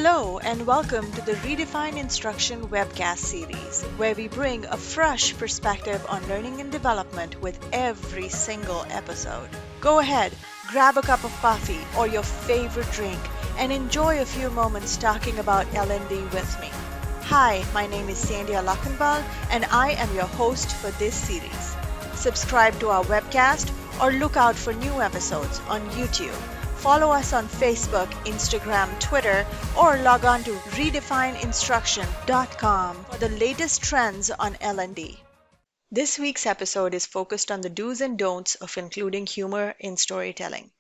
Hello, and welcome to the Redefine Instruction webcast series, where we bring a fresh perspective on learning and development with every single episode. Go ahead, grab a cup of coffee or your favorite drink, and enjoy a few moments talking about L&D with me. Hi, my name is Sandhya Lakhanbal, and I am your host for this series. Subscribe to our webcast or look out for new episodes on YouTube. Follow us on Facebook, Instagram, Twitter, or log on to redefineinstruction.com for the latest trends on L&D. This week's episode is focused on the do's and don'ts of including humor in storytelling.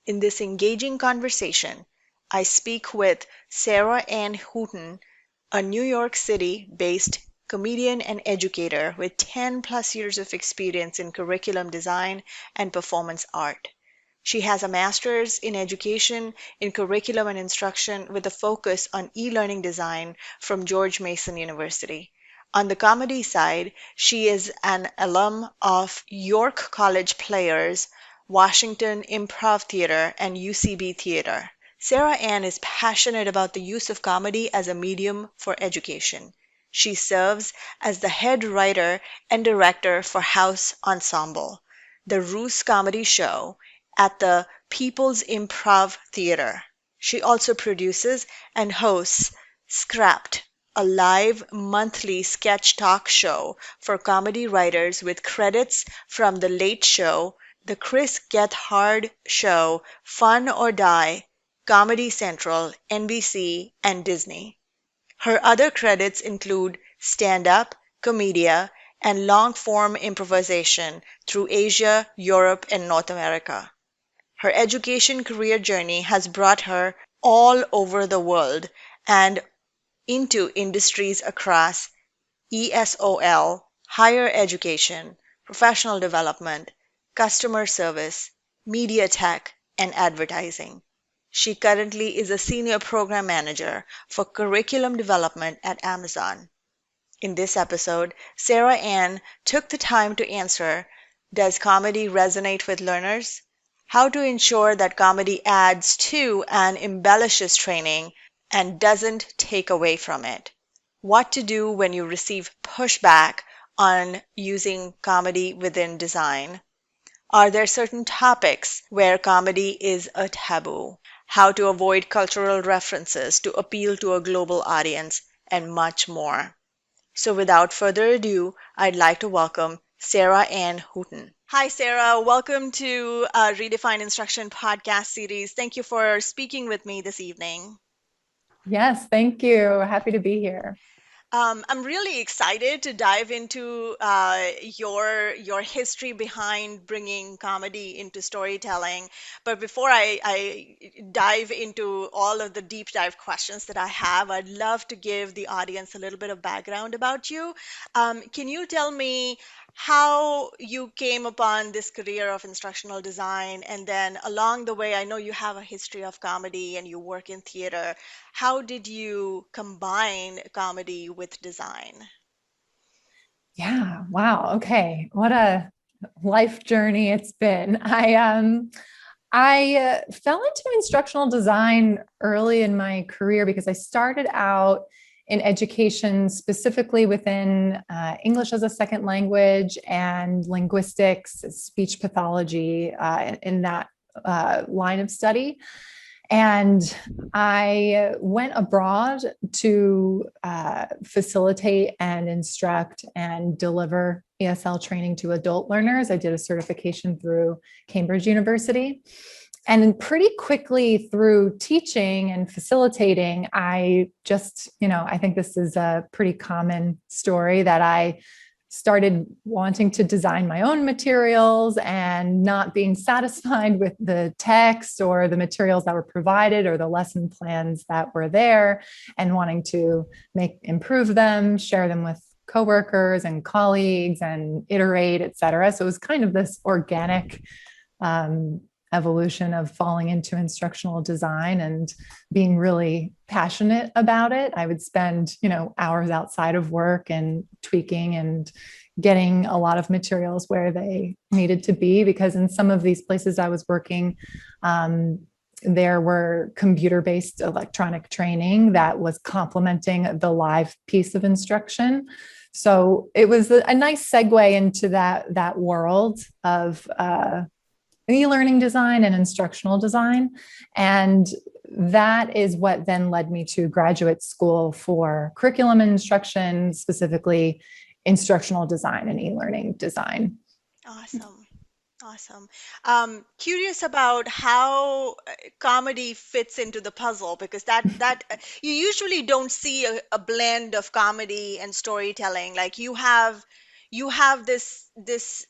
In this engaging conversation, I speak with Sarah Ann Houghton, a New York City-based comedian and educator with 10 plus years of experience in curriculum design and performance art. She has a master's in education in curriculum and instruction with a focus on e-learning design from George Mason University. On the comedy side, she is an alum of York College Players, Washington Improv Theater, and UCB Theater. Sarah Ann is passionate about the use of comedy as a medium for education. She serves as the head writer and director for House Ensemble, the Ruse Comedy show, at the Peoples Improv Theater. She also produces and hosts Scrapped, a live monthly sketch talk show for comedy writers with credits from The Late Show, The Chris Gethard Show, Fun or Die, Comedy Central, NBC, and Disney. Her other credits include stand-up, commedia, and longform improvisation through Asia, Europe, and North America. Her education career journey has brought her all over the world and into industries across ESOL, higher education, professional development, customer service, media tech, and advertising. She currently is a senior program manager for curriculum development at Amazon. In this episode, Sarah Ann took the time to answer, does comedy resonate with learners? How to ensure that comedy adds to and embellishes training and doesn't take away from it. What to do when you receive pushback on using comedy within design. Are there certain topics where comedy is a taboo? How to avoid cultural references to appeal to a global audience, and much more. So without further ado, I'd like to welcome Sarah Ann Houghton. Hi, Sarah. Welcome to Redefine Instruction podcast series. Thank you for speaking with me this evening. Yes, thank you. Happy to be here. I'm really excited to dive into your history behind bringing comedy into storytelling. But before I dive into all of the deep dive questions that I have, I'd love to give the audience a little bit of background about you. Can you tell me how you came upon this career of instructional design? And then along the way, I know you have a history of comedy and you work in theater. How did you combine comedy with design? Yeah, wow. Okay. What a life journey it's been. I fell into instructional design early in my career because I started out in education, specifically within English as a second language and linguistics, speech pathology, in that line of study. And I went abroad to facilitate and instruct and deliver ESL training to adult learners. I did a certification through Cambridge University. And then pretty quickly through teaching and facilitating, I just, I think this is a pretty common story that I started wanting to design my own materials and not being satisfied with the text or the materials that were provided or the lesson plans that were there, and wanting to improve them, share them with coworkers and colleagues and iterate, et cetera. So it was kind of this organic evolution of falling into instructional design and being really passionate about it. I would spend, hours outside of work and tweaking and getting a lot of materials where they needed to be, because in some of these places I was working, there were computer-based electronic training that was complementing the live piece of instruction. So it was a nice segue into that world of e-learning design and instructional design. And that is what then led me to graduate school for curriculum and instruction, specifically instructional design and e-learning design. Awesome. Awesome. Curious about how comedy fits into the puzzle, because that you usually don't see a blend of comedy and storytelling. Like you have this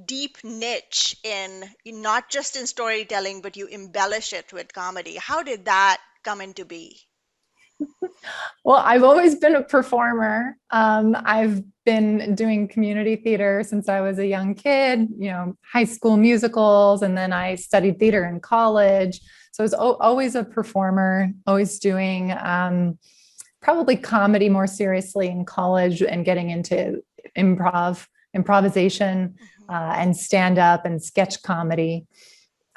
deep niche in not just in storytelling, but you embellish it with comedy. How did that come into be? Well, I've always been a performer. I've been doing community theater since I was a young kid, high school musicals, and then I studied theater in college. So I was always a performer, always doing probably comedy more seriously in college and getting into improvisation, and stand up and sketch comedy.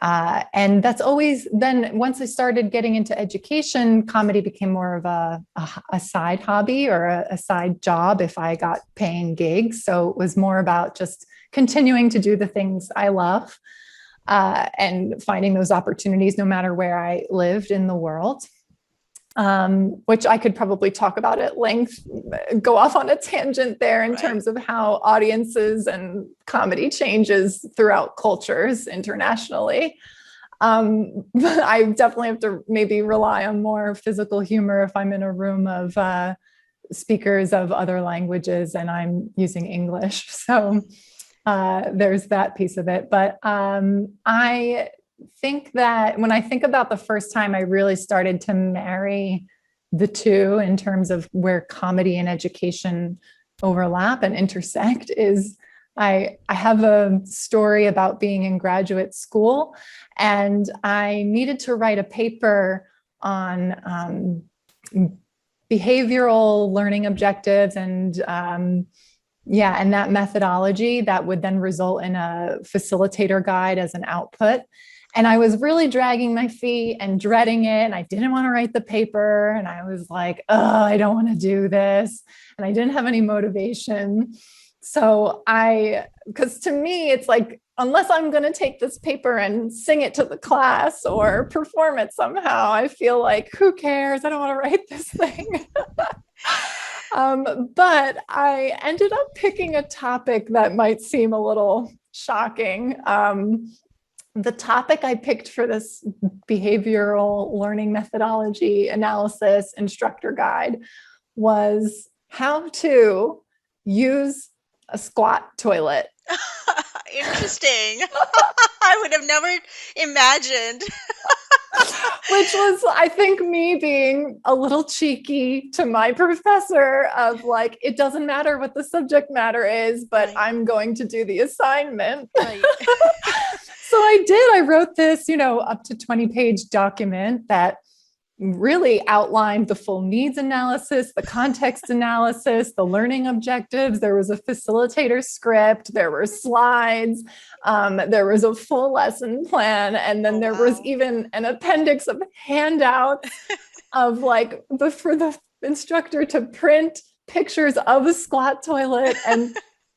And that's always, then once I started getting into education, comedy became more of a side hobby or a side job if I got paying gigs. So it was more about just continuing to do the things I love, and finding those opportunities no matter where I lived in the world. Which I could probably talk about at length, go off on a tangent there in terms of how audiences and comedy changes throughout cultures internationally. But I definitely have to maybe rely on more physical humor if I'm in a room of speakers of other languages and I'm using English. So there's that piece of it. But I think that when I think about the first time I really started to marry the two in terms of where comedy and education overlap and intersect is I have a story about being in graduate school, and I needed to write a paper on behavioral learning objectives and that methodology that would then result in a facilitator guide as an output. And I was really dragging my feet and dreading it. And I didn't want to write the paper. And I was like, oh, I don't want to do this. And I didn't have any motivation. So because to me, it's like, unless I'm going to take this paper and sing it to the class or perform it somehow, I feel like, who cares? I don't want to write this thing. But I ended up picking a topic that might seem a little shocking. The topic I picked for this behavioral learning methodology analysis instructor guide was how to use a squat toilet. Interesting. I would have never imagined. Which was, I think, me being a little cheeky to my professor of like, it doesn't matter what the subject matter is, but I'm going to do the assignment. Right. So I did. I wrote this, up to 20-page document that really outlined the full needs analysis, the context analysis, the learning objectives. There was a facilitator script, there were slides, there was a full lesson plan, and then there was even an appendix of handouts of for the instructor to print pictures of a squat toilet and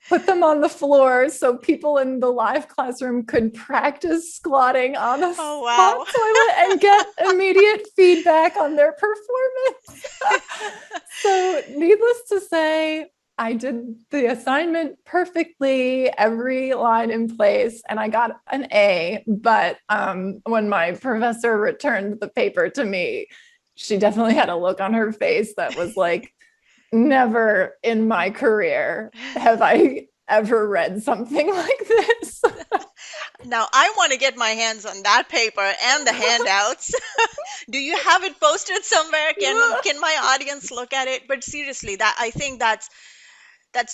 put them on the floor so people in the live classroom could practice squatting on a squat toilet and get immediate feedback on their performance. So needless to say, I did the assignment perfectly, every line in place, and I got an A. But when my professor returned the paper to me, she definitely had a look on her face that was like, never in my career have I ever read something like this. Now, I want to get my hands on that paper and the handouts. Do you have it posted somewhere? Can my audience look at it? But seriously, I think that's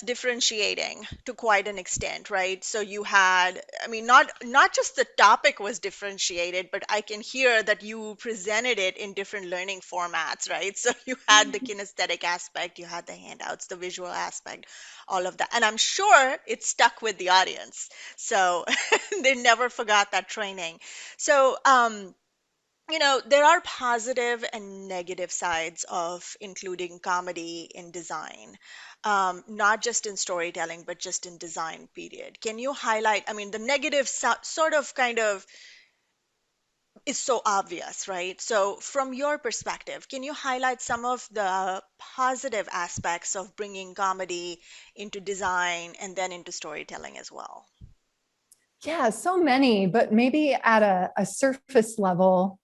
differentiating to quite an extent, right? So you had, not just the topic was differentiated, but I can hear that you presented it in different learning formats, right? So you had the kinesthetic aspect, you had the handouts, the visual aspect, all of that. And I'm sure it stuck with the audience. So they never forgot that training. So, There are positive and negative sides of including comedy in design, not just in storytelling, but just in design, period. Can you highlight? I mean, the negative sort of kind of is so obvious, right? So, from your perspective, can you highlight some of the positive aspects of bringing comedy into design and then into storytelling as well? Yeah, so many, but maybe at a surface level,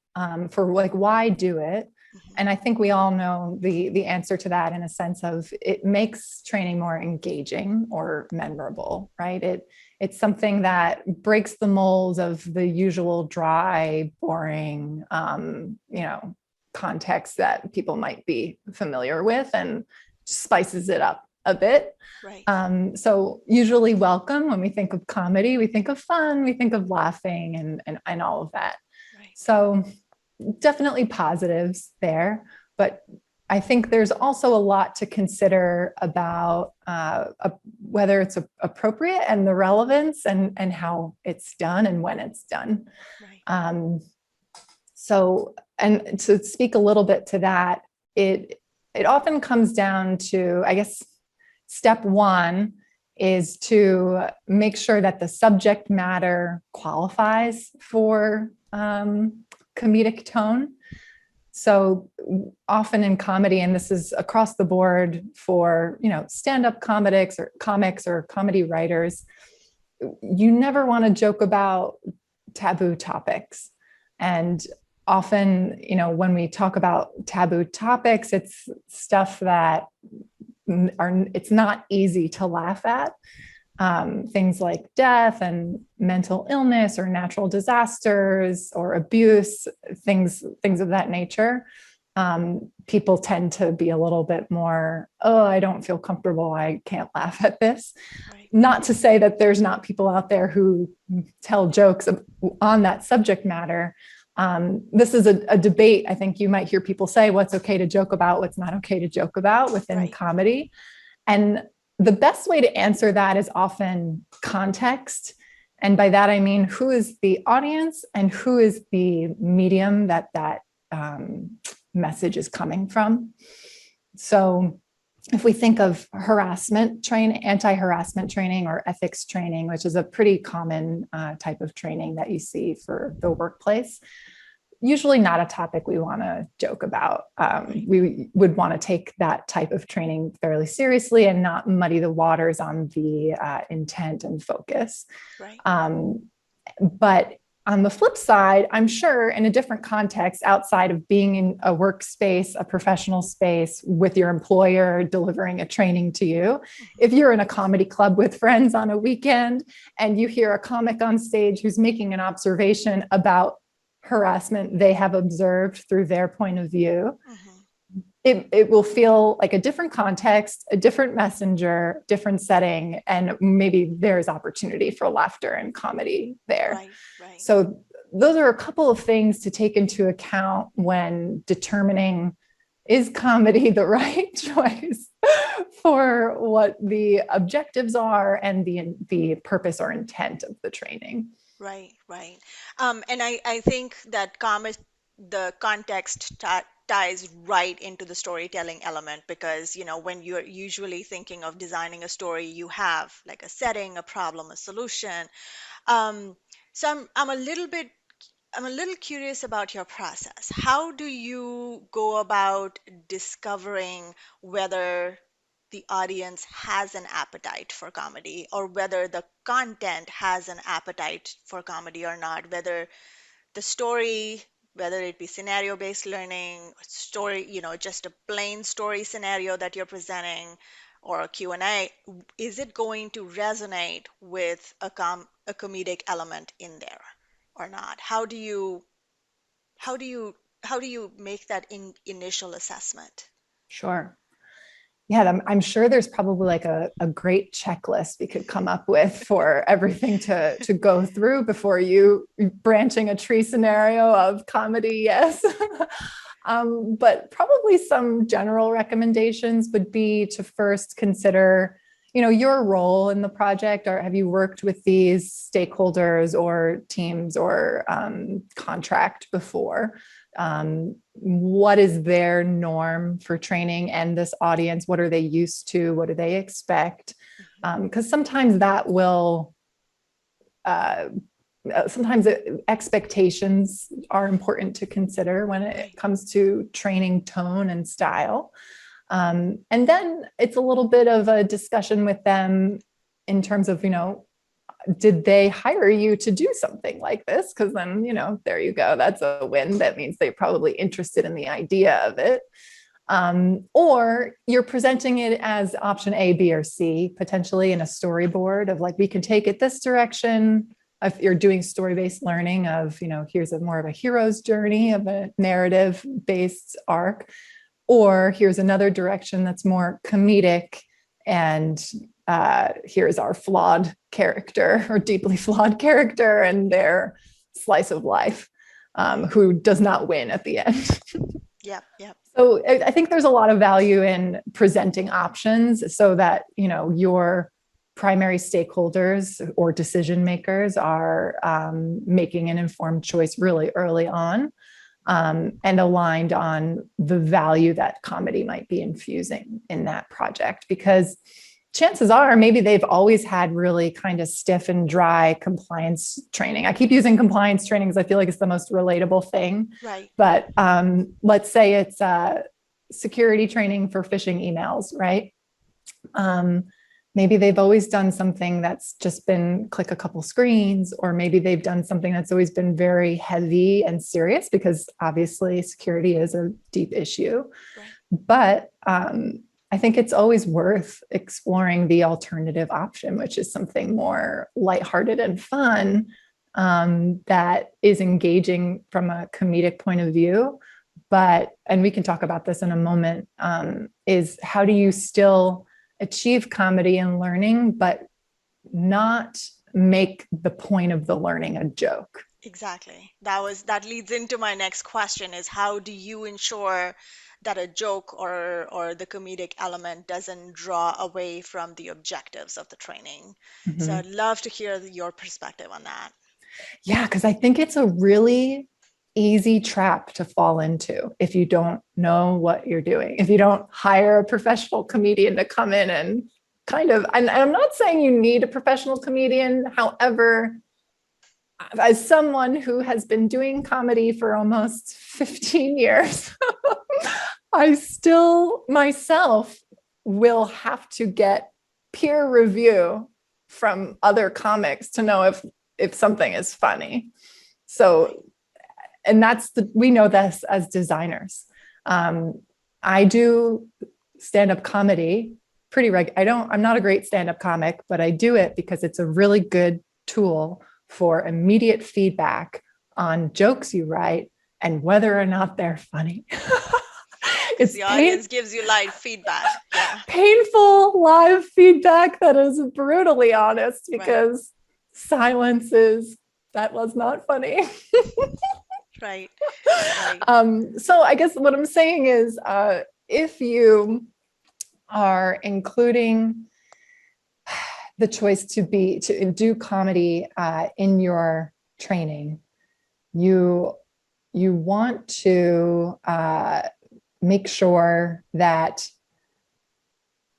for like why do it? Hmm. And I think we all know the answer to that in a sense of it makes training more engaging or memorable, right? It's something that breaks the mold of the usual dry, boring, context that people might be familiar with and spices it up a bit. Right, So usually welcome when we think of comedy, we think of fun, we think of laughing and all of that. right. So definitely positives there, but I think there's also a lot to consider about whether it's appropriate and the relevance and how it's done and when it's done. Right. And to speak a little bit to that, it often comes down to, I guess, step one is to make sure that the subject matter qualifies for comedic tone. So often in comedy, and this is across the board for stand-up comics or comedy writers, you never want to joke about taboo topics. And often, when we talk about taboo topics, it's stuff that it's not easy to laugh at. Things like death and mental illness or natural disasters or abuse, things of that nature. People tend to be a little bit more, oh, I don't feel comfortable, I can't laugh at this. Right. Not to say that there's not people out there who tell jokes on that subject matter. This is a debate. I think you might hear people say what's okay to joke about, what's not okay to joke about within Right. comedy. And the best way to answer that is often context. And by that, I mean, who is the audience and who is the medium that message is coming from. So if we think of anti-harassment training or ethics training, which is a pretty common type of training that you see for the workplace, usually not a topic we want to joke about. We would want to take that type of training fairly seriously and not muddy the waters on the intent and focus. Right. But on the flip side, I'm sure in a different context outside of being in a workspace, a professional space with your employer delivering a training to you, if you're in a comedy club with friends on a weekend and you hear a comic on stage who's making an observation about harassment they have observed through their point of view, it will feel like a different context, a different messenger, different setting, and maybe there's opportunity for laughter and comedy there. Right, right. So those are a couple of things to take into account when determining, is comedy the right choice for what the objectives are and the purpose or intent of the training. Right, right. And I think that the context ties right into the storytelling element because, when you're usually thinking of designing a story, you have like a setting, a problem, a solution. So I'm a little curious about your process. How do you go about discovering whether the audience has an appetite for comedy or whether the content has an appetite for comedy or not, whether the story, whether it be scenario based learning, story, just a plain story scenario that you're presenting or a Q&A, is it going to resonate with a comedic element in there or not? How do you how do you make that initial assessment? Sure. Yeah, I'm sure there's probably like a great checklist we could come up with for everything to go through before you branching a tree scenario of comedy, yes. But probably some general recommendations would be to first consider, your role in the project, or have you worked with these stakeholders or teams or contract before? What is their norm for training and this audience? What are they used to? What do they expect? Because sometimes that will, sometimes expectations are important to consider when it comes to training tone and style. And then it's a little bit of a discussion with them in terms of, did they hire you to do something like this? Because then, there you go. That's a win. That means they're probably interested in the idea of it. Or you're presenting it as option A, B, or C, potentially in a storyboard of like, we can take it this direction. If you're doing story-based learning of, here's more of a hero's journey of a narrative-based arc, or here's another direction that's more comedic, and here's our flawed character or deeply flawed character and their slice of life, who does not win at the end. Yep. So I think there's a lot of value in presenting options so that, your primary stakeholders or decision makers are making an informed choice really early on, and aligned on the value that comedy might be infusing in that project. Because chances are maybe they've always had really kind of stiff and dry compliance training. I keep using compliance training because I feel like it's the most relatable thing. Right. But let's say it's security training for phishing emails, right? Maybe they've always done something that's just been click a couple screens, or maybe they've done something that's always been very heavy and serious, because obviously security is a deep issue. Right. But I think it's always worth exploring the alternative option, which is something more lighthearted and fun, that is engaging from a comedic point of view. But, and we can talk about this in a moment, is how do you still achieve comedy and learning, but not make the point of the learning a joke? Exactly. That leads into my next question, is how do you ensure that a joke or the comedic element doesn't draw away from the objectives of the training? Mm-hmm. So I'd love to hear your perspective on that. Yeah, because I think it's a really easy trap to fall into if you don't know what you're doing, if you don't hire a professional comedian to come in and kind of, and I'm not saying you need a professional comedian. However, as someone who has been doing comedy for almost 15 years, I still myself will have to get peer review from other comics to know if something is funny. So, and we know this as designers. I do stand-up comedy pretty I'm not a great stand-up comic, but I do it because it's a really good tool for immediate feedback on jokes you write and whether or not they're funny. It's the audience gives you live feedback. Yeah. Painful live feedback that is brutally honest, because silence is, that was not funny. Right. So I guess what I'm saying is, if you are including the choice to do comedy in your training, you want to make sure that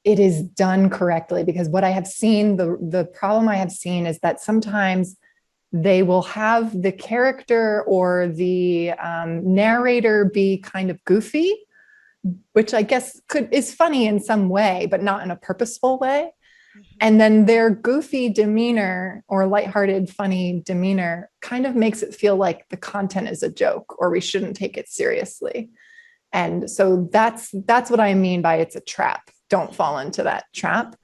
it is done correctly. Because what I have seen, the problem I have seen is that sometimes they will have the character or the narrator be kind of goofy, which I guess is funny in some way, but not in a purposeful way. Mm-hmm. And then their goofy demeanor or lighthearted, funny demeanor kind of makes it feel like the content is a joke or we shouldn't take it seriously. And so that's what I mean by it's a trap. Don't fall into that trap.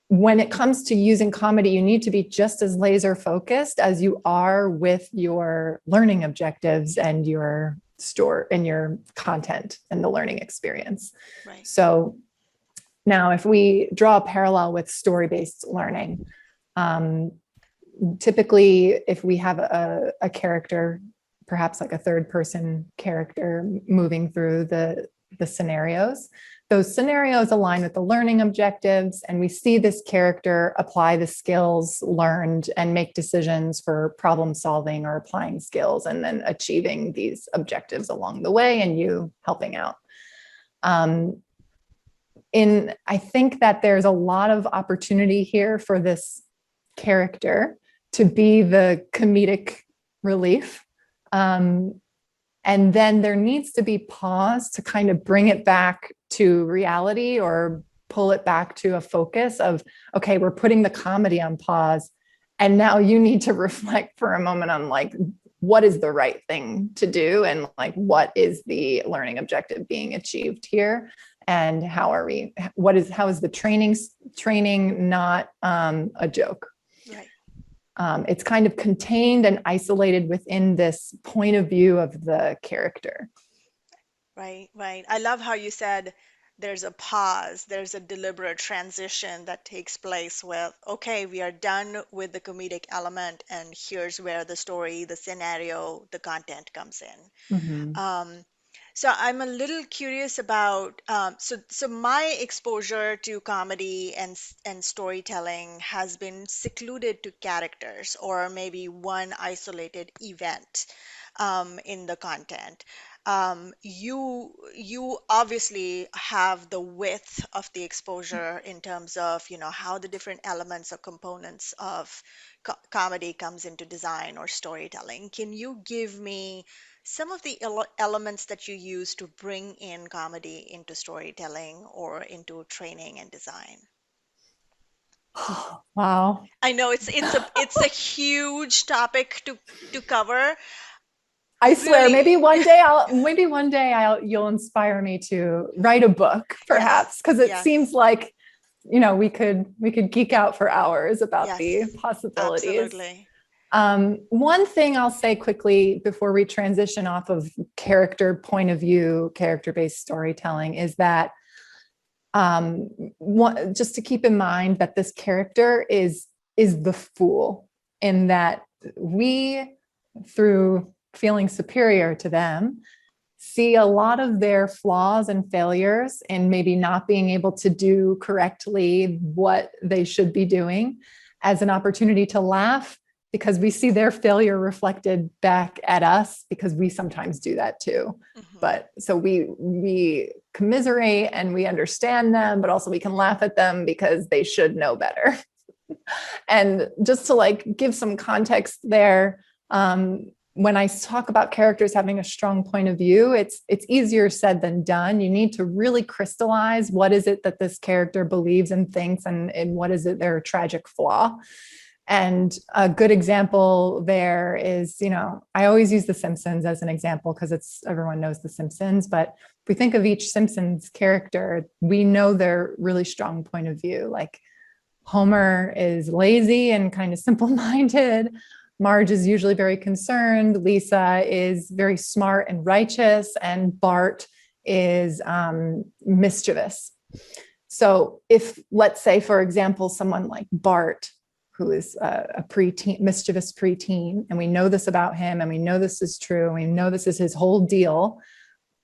When it comes to using comedy, you need to be just as laser focused as you are with your learning objectives and your and your content and the learning experience. Right. So now if we draw a parallel with story-based learning, typically if we have a character, perhaps like a third person character moving through the scenarios, those scenarios align with the learning objectives, and we see this character apply the skills learned and make decisions for problem solving or applying skills and then achieving these objectives along the way, and you helping out. I think that there's a lot of opportunity here for this character to be the comedic relief. And then there needs to be pause to kind of bring it back to reality or pull it back to a focus of, okay, we're putting the comedy on pause. And now you need to reflect for a moment on like, what is the right thing to do? And like, what is the learning objective being achieved here? And how is the training not a joke? Right. It's kind of contained and isolated within this point of view of the character. Right, right. I love how you said there's a pause, there's a deliberate transition that takes place with, okay, we are done with the comedic element, and here's where the story, the scenario, the content comes in. Mm-hmm. So I'm a little curious about so my exposure to comedy and storytelling has been secluded to characters or maybe one isolated event in the content. You obviously have the width of the exposure in terms of how the different elements or components of comedy comes into design or storytelling. Can you give me some of the elements that you use to bring in comedy into storytelling or into training and design? Wow. I know it's a huge topic to cover. I swear, Really, maybe one day you'll inspire me to write a book, perhaps, yes, because it yes, seems like, we could geek out for hours about the yes, possibilities. absolutely. One thing I'll say quickly before we transition off of character point of view, character-based storytelling, is that just to keep in mind that this character is the fool, in that we, through feeling superior to them, see a lot of their flaws and failures and maybe not being able to do correctly what they should be doing as an opportunity to laugh, because we see their failure reflected back at us, because we sometimes do that too. Mm-hmm. But so we commiserate and we understand them, but also we can laugh at them because they should know better. And just to like give some context there, when I talk about characters having a strong point of view, it's easier said than done. You need to really crystallize what is it that this character believes and thinks, and what is it their tragic flaw. And a good example there is, I always use The Simpsons as an example because everyone knows The Simpsons. But if we think of each Simpsons character, we know their really strong point of view. Like Homer is lazy and kind of simple-minded. Marge is usually very concerned. Lisa is very smart and righteous, and Bart is mischievous. So if, let's say, for example, someone like Bart, who is a mischievous preteen, and we know this about him, and we know this is true, and we know this is his whole deal,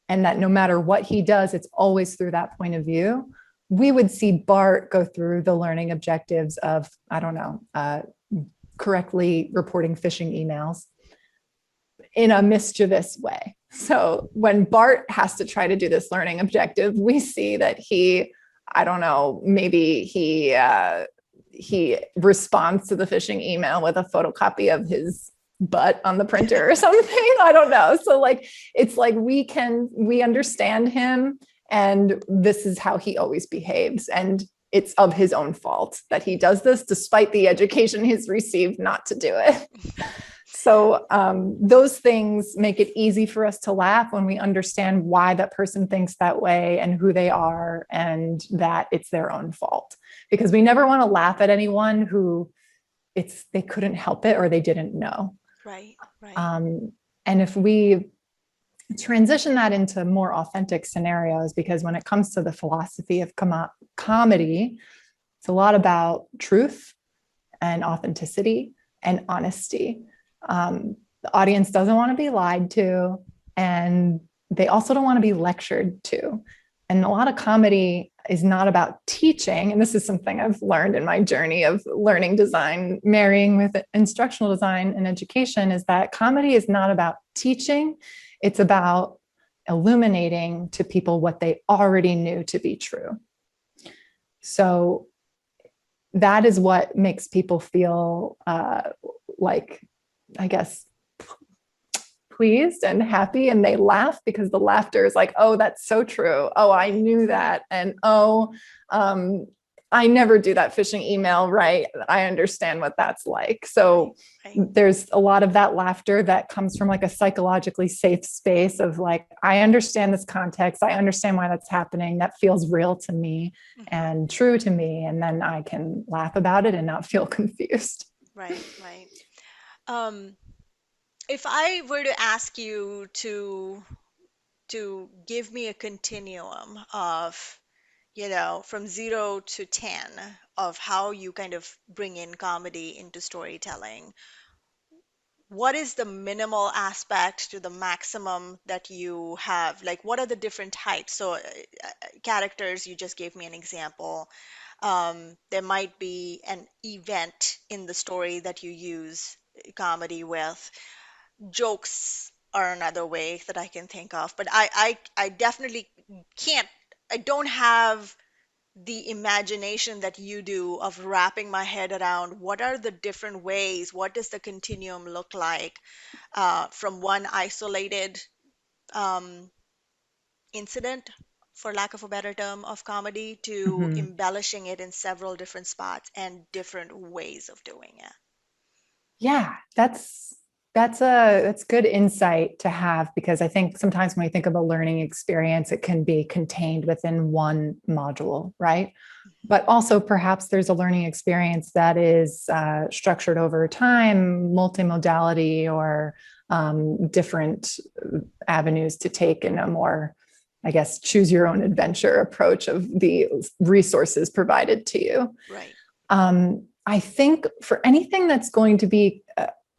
and that no matter what he does, it's always through that point of view, we would see Bart go through the learning objectives of, I don't know, correctly reporting phishing emails in a mischievous way. So when Bart has to try to do this learning objective, we see that he, I don't know, maybe he responds to the phishing email with a photocopy of his butt on the printer or something. I don't know. So like, it's like we understand him, and this is how he always behaves. And it's of his own fault that he does this, despite the education he's received not to do it. So those things make it easy for us to laugh when we understand why that person thinks that way and who they are, and that it's their own fault. Because we never want to laugh at anyone who they couldn't help it or they didn't know. Right, right. And if we transition that into more authentic scenarios, because when it comes to the philosophy of comedy, it's a lot about truth and authenticity and honesty. The audience doesn't want to be lied to, and they also don't want to be lectured to. And a lot of comedy is not about teaching. And this is something I've learned in my journey of learning design, marrying with instructional design and education, is that comedy is not about teaching. It's about illuminating to people what they already knew to be true. So that is what makes people feel like, I guess, pleased and happy, and they laugh because the laughter is like, oh, that's so true. Oh, I knew that. And oh, I never do that phishing email right. I understand what that's like. So there's a lot of that laughter that comes from like a psychologically safe space of like, I understand this context. I understand why that's happening. That feels real to me and true to me. And then I can laugh about it and not feel confused. Right, right. If I were to ask you to give me a continuum of, from 0 to 10 of how you kind of bring in comedy into storytelling, what is the minimal aspect to the maximum that you have? Like, what are the different types? So, characters, you just gave me an example. There might be an event in the story that you use comedy with. Jokes are another way that I can think of, but I definitely can't, I don't have the imagination that you do of wrapping my head around what are the different ways, what does the continuum look like, from one isolated um, incident, for lack of a better term, of comedy to Mhm. embellishing it in several different spots and different ways of doing it. Yeah, that's good insight to have, because I think sometimes when we think of a learning experience, it can be contained within one module, right? But also perhaps there's a learning experience that is structured over time, multimodality, or different avenues to take in a more, I guess, choose your own adventure approach of the resources provided to you. Right. I think for anything that's going to be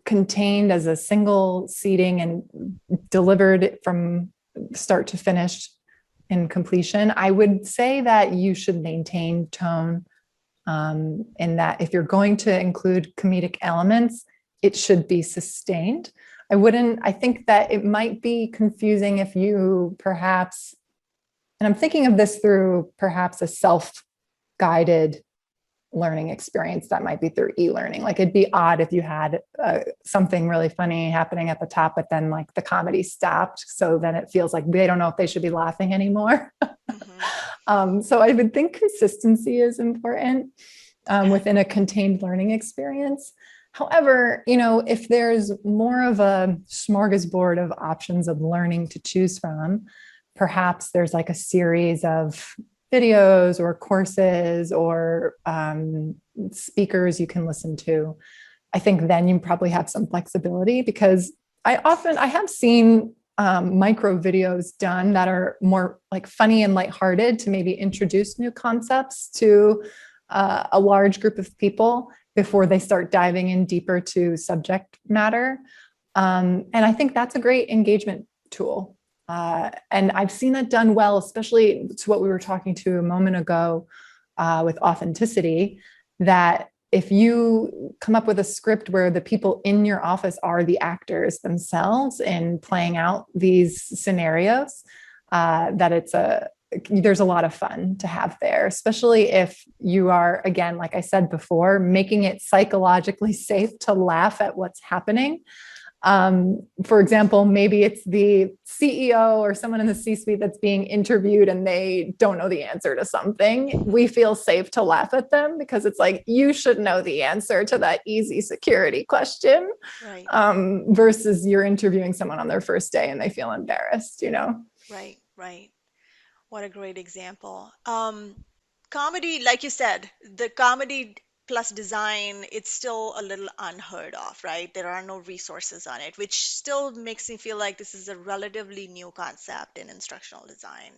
contained as a single seating and delivered from start to finish in completion, I would say that you should maintain tone. In that, if you're going to include comedic elements, it should be sustained. I think that it might be confusing if you perhaps, and I'm thinking of this through perhaps a self guided learning experience that might be through e-learning. Like it'd be odd if you had something really funny happening at the top, but then like the comedy stopped. So then it feels like they don't know if they should be laughing anymore. So I would think consistency is important within a contained learning experience. However, if there's more of a smorgasbord of options of learning to choose from, perhaps there's like a series of videos or courses or speakers you can listen to. I think then you probably have some flexibility, because I have seen micro videos done that are more like funny and lighthearted to maybe introduce new concepts to a large group of people before they start diving in deeper to subject matter. And I think that's a great engagement tool. And I've seen that done well, especially to what we were talking to a moment ago with authenticity, that if you come up with a script where the people in your office are the actors themselves in playing out these scenarios, that there's a lot of fun to have there, especially if you are, again, like I said before, making it psychologically safe to laugh at what's happening. For example, maybe it's the CEO or someone in the C-suite that's being interviewed and they don't know the answer to something. We feel safe to laugh at them because it's like, you should know the answer to that easy security question. Right. Versus you're interviewing someone on their first day and they feel embarrassed, Right, right. What a great example. Comedy, like you said, the comedy plus design, it's still a little unheard of, right? There are no resources on it, which still makes me feel like this is a relatively new concept in instructional design.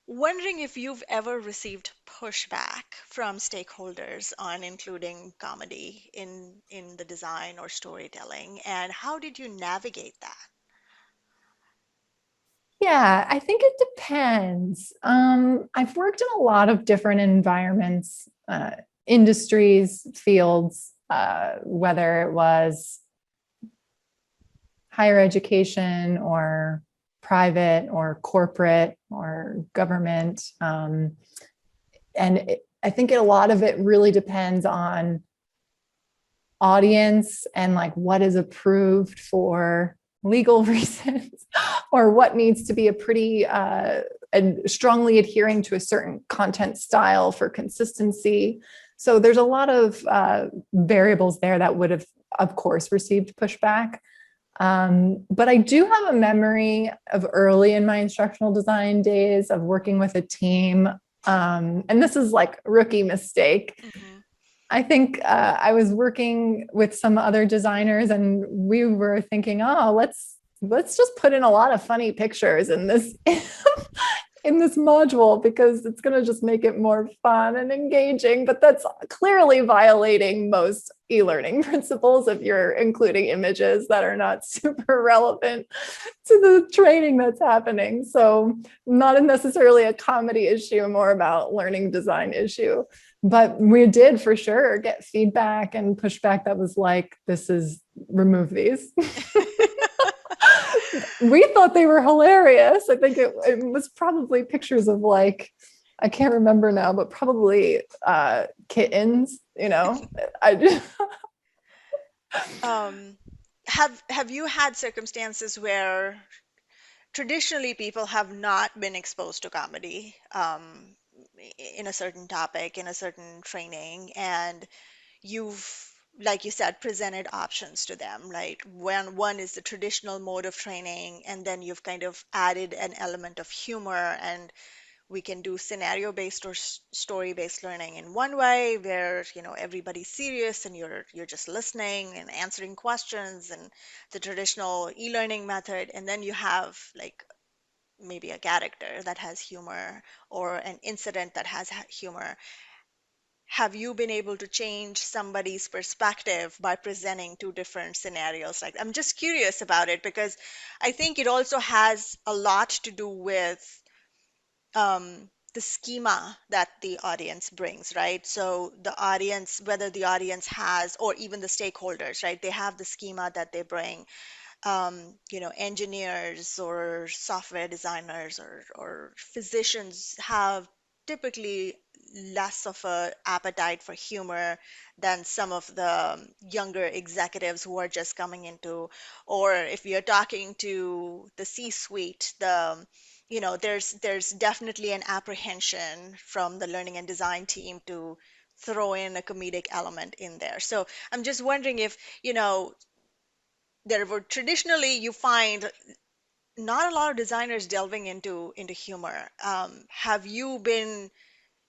Wondering if you've ever received pushback from stakeholders on including comedy in the design or storytelling, and how did you navigate that? Yeah, I think it depends. I've worked in a lot of different environments, industries, fields, whether it was higher education or private or corporate or government. I think a lot of it really depends on audience and like what is approved for legal reasons or what needs to be a pretty and strongly adhering to a certain content style for consistency. So there's a lot of variables there that would have, of course, received pushback. But I do have a memory of early in my instructional design days of working with a team. And this is like a rookie mistake. Mm-hmm. I think I was working with some other designers and we were thinking, oh, let's just put in a lot of funny pictures in this in this module because it's going to just make it more fun and engaging. But that's clearly violating most e-learning principles if you're including images that are not super relevant to the training that's happening. So not necessarily a comedy issue, more about learning design issue. But we did for sure get feedback and pushback that was like, remove these. We thought they were hilarious. I think it was probably pictures of like, I can't remember now, but probably kittens, Have you had circumstances where traditionally people have not been exposed to comedy in a certain topic, in a certain training, and you've, like you said, presented options to them, like when one is the traditional mode of training, and then you've kind of added an element of humor, and we can do scenario-based or story-based learning in one way where everybody's serious and you're just listening and answering questions and the traditional e-learning method, and then you have like maybe a character that has humor or an incident that has humor. Have you been able to change somebody's perspective by presenting two different scenarios? Like, I'm just curious about it because I think it also has a lot to do with the schema that the audience brings, right? So the audience, whether the audience has, or even the stakeholders, right? They have the schema that they bring. Engineers or software designers or physicians have typically less of a appetite for humor than some of the younger executives who are just coming into, or if you're talking to the C-suite, there's definitely an apprehension from the learning and design team to throw in a comedic element in there. So I'm just wondering if, there were traditionally you find not a lot of designers delving into humor. Have you been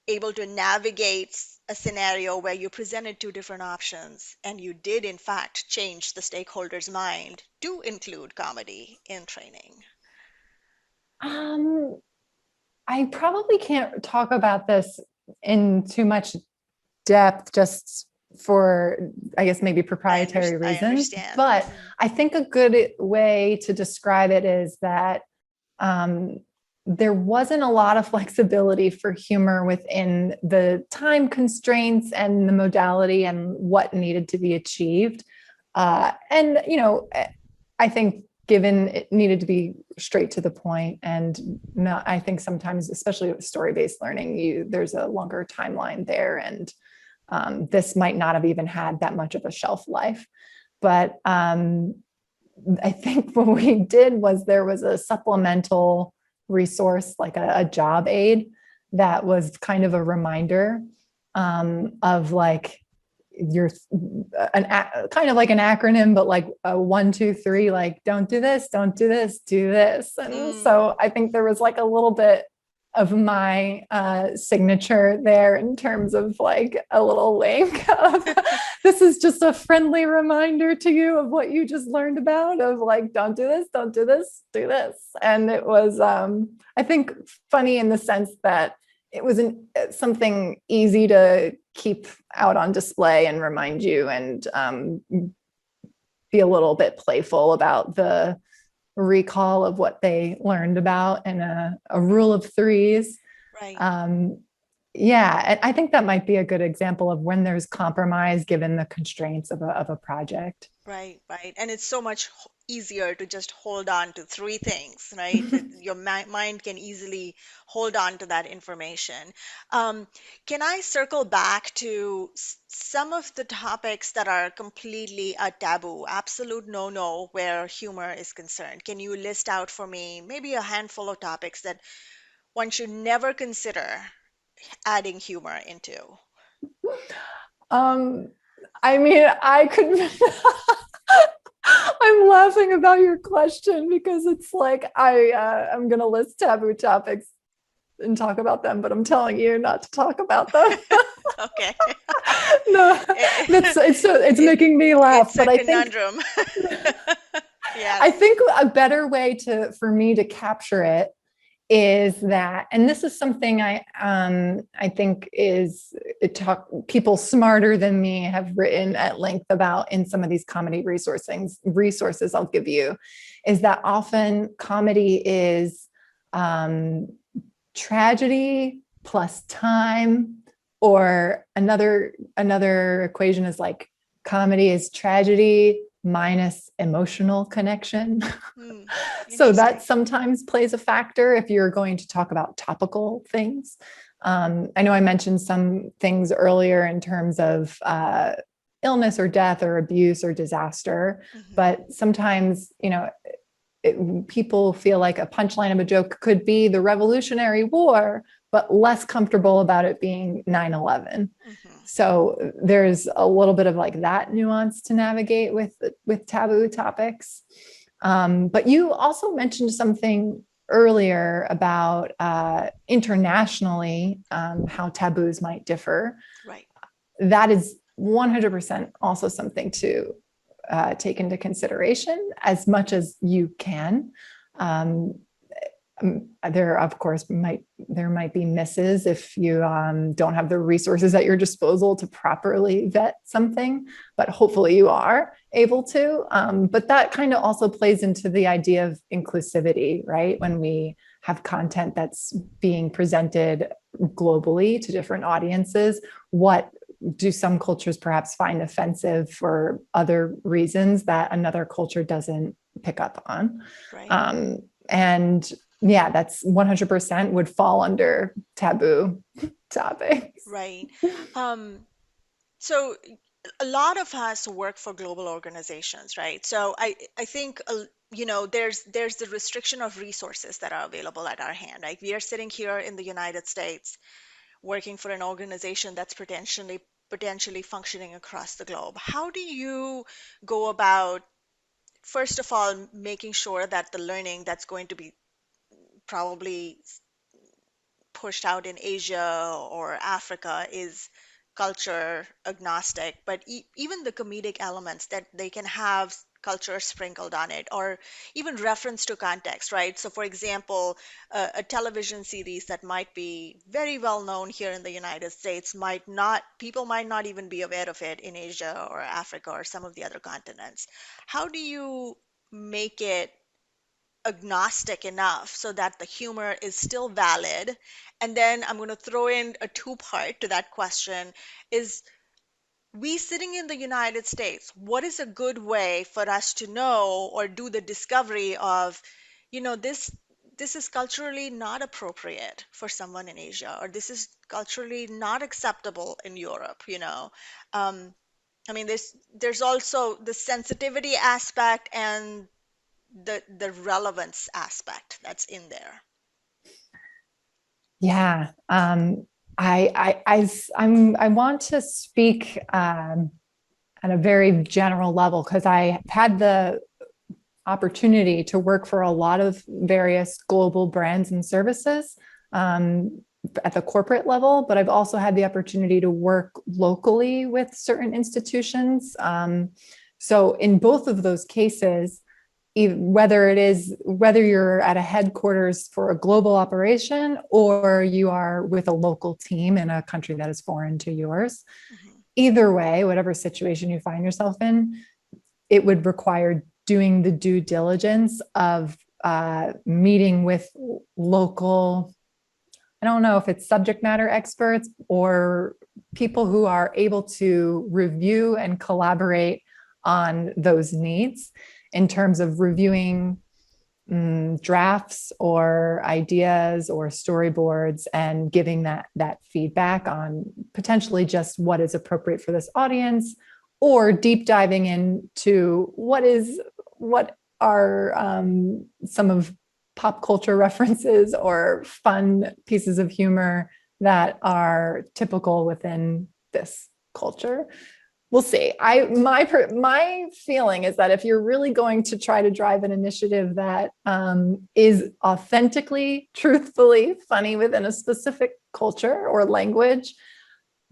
able to navigate a scenario where you presented two different options and you did in fact change the stakeholder's mind to include comedy in training? I probably can't talk about this in too much depth just for, I guess, maybe proprietary reasons. But I think a good way to describe it is that there wasn't a lot of flexibility for humor within the time constraints and the modality and what needed to be achieved. I think given it needed to be straight to the point, and not, I think sometimes, especially with story-based learning, there's a longer timeline there, and this might not have even had that much of a shelf life. But I think what we did was there was a supplemental resource, like a job aid, that was kind of a reminder of like kind of like an acronym, but like a 1, 2, 3, like don't do this, don't do this, do this. And so I think there was like a little bit of my signature there in terms of like a little link of this is just a friendly reminder to you of what you just learned about, of like, don't do this, don't do this, do this. And it was, I think, funny in the sense that it was something easy to keep out on display and remind you, and be a little bit playful about the recall of what they learned about and a rule of threes. Right. Yeah, and I think that might be a good example of when there's compromise given the constraints of a project. Right, right. And it's so much easier to just hold on to three things, right? That your mind can easily hold on to that information. Um, can I circle back to some of the topics that are completely a taboo, absolute no-no where humor is concerned? Can you list out for me maybe a handful of topics that one should never consider adding humor into? Um, I mean, I could. I'm laughing about your question because it's like I'm going to list taboo topics and talk about them, but I'm telling you not to talk about them. Okay. No, it's making me laugh. It's a but conundrum. Yes. I think a better way for me to capture it is that, and this is something I think people smarter than me have written at length about in some of these comedy resources I'll give you, is that often comedy is tragedy plus time, or another equation is like comedy is tragedy minus emotional connection. So that sometimes plays a factor if you're going to talk about topical things. I know I mentioned some things earlier in terms of illness or death or abuse or disaster, but sometimes, people feel like a punchline of a joke could be the Revolutionary War, but less comfortable about it being 9/11. So there's a little bit of like that nuance to navigate with taboo topics. But you also mentioned something earlier about internationally how taboos might differ. Right. That is 100% also something to take into consideration as much as you can. There, of course, might be misses if you don't have the resources at your disposal to properly vet something, but hopefully you are able to. But that kind of also plays into the idea of inclusivity, right? When we have content that's being presented globally to different audiences, what do some cultures perhaps find offensive for other reasons that another culture doesn't pick up on? Right. And yeah, that's 100% would fall under taboo topics. Right. So a lot of us work for global organizations, right? So I think there's the restriction of resources that are available at our hand. Like we are sitting here in the United States working for an organization that's potentially functioning across the globe. How do you go about, first of all, making sure that the learning that's going to be probably pushed out in Asia or Africa is culture agnostic, but even the comedic elements that they can have culture sprinkled on it, or even reference to context, right? So, for example, a television series that might be very well known here in the United States people might not even be aware of it in Asia or Africa or some of the other continents. How do you make it agnostic enough so that the humor is still valid? And then I'm going to throw in a two-part to that question is, we sitting in the United States, what is a good way for us to know or do the discovery of, this is culturally not appropriate for someone in Asia, or this is culturally not acceptable in Europe? I mean, there's also the sensitivity aspect and the relevance aspect that's in there. Yeah. I want to speak at a very general level because I had the opportunity to work for a lot of various global brands and services at the corporate level, but I've also had the opportunity to work locally with certain institutions. So in both of those cases, whether you're at a headquarters for a global operation or you are with a local team in a country that is foreign to yours, either way, whatever situation you find yourself in, it would require doing the due diligence of meeting with local, I don't know if it's subject matter experts or people who are able to review and collaborate on those needs in terms of reviewing drafts or ideas or storyboards and giving that feedback on potentially just what is appropriate for this audience, or deep diving into what are some of pop culture references or fun pieces of humor that are typical within this culture. We'll see. My feeling is that if you're really going to try to drive an initiative that is authentically, truthfully funny within a specific culture or language,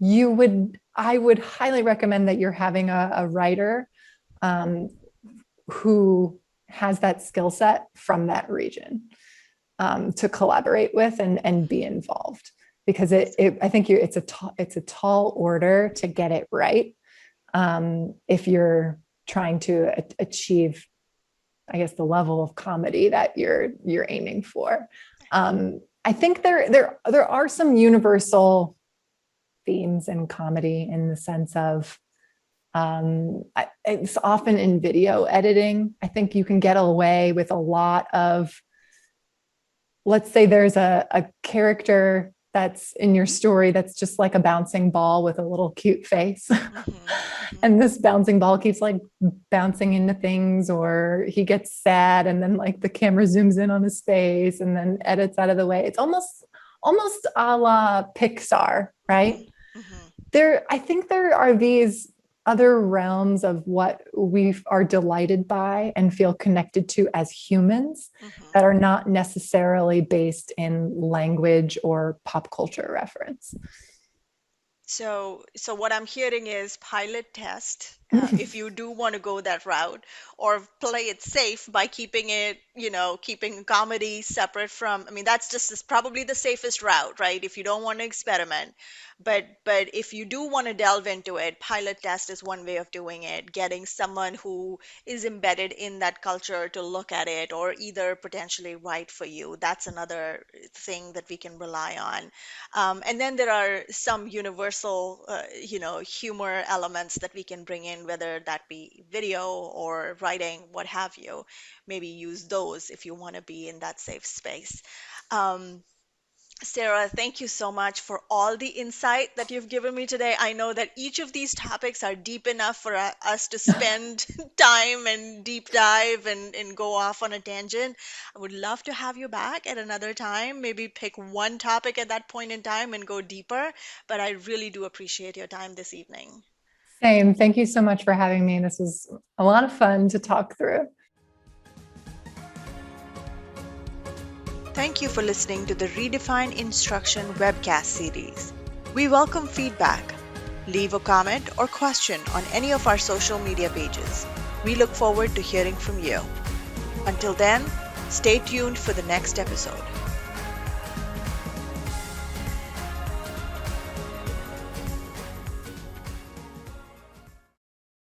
I would highly recommend that you're having a writer who has that skill set from that region to collaborate with and be involved, because I think it's a tall order to get it right. If you're trying to achieve, I guess, the level of comedy that you're aiming for. I think there are some universal themes in comedy in the sense of it's often in video editing. I think you can get away with a lot of, let's say there's a character that's in your story that's just like a bouncing ball with a little cute face. And this bouncing ball keeps like bouncing into things, or he gets sad and then like the camera zooms in on his face and then edits out of the way. It's almost a la Pixar, right? I think there are these other realms of what we are delighted by and feel connected to as humans that are not necessarily based in language or pop culture reference. So what I'm hearing is pilot test if you do want to go that route, or play it safe by keeping comedy separate from, I mean, that's probably the safest route, right? If you don't want to experiment. But if you do want to delve into it, pilot test is one way of doing it. Getting someone who is embedded in that culture to look at it, or either potentially write for you. That's another thing that we can rely on. And then there are some universal, humor elements that we can bring in, whether that be video or writing, what have you. Maybe use those if you want to be in that safe space. Um, Sarah, thank you so much for all the insight that you've given me today. I know that each of these topics are deep enough for us to spend time and deep dive and go off on a tangent. I would love to have you back at another time, maybe pick one topic at that point in time and go deeper. But I really do appreciate your time this evening. Same. Thank you so much for having me. This was a lot of fun to talk through. Thank you for listening to the Redefine Instruction webcast series. We welcome feedback. Leave a comment or question on any of our social media pages. We look forward to hearing from you. Until then, stay tuned for the next episode.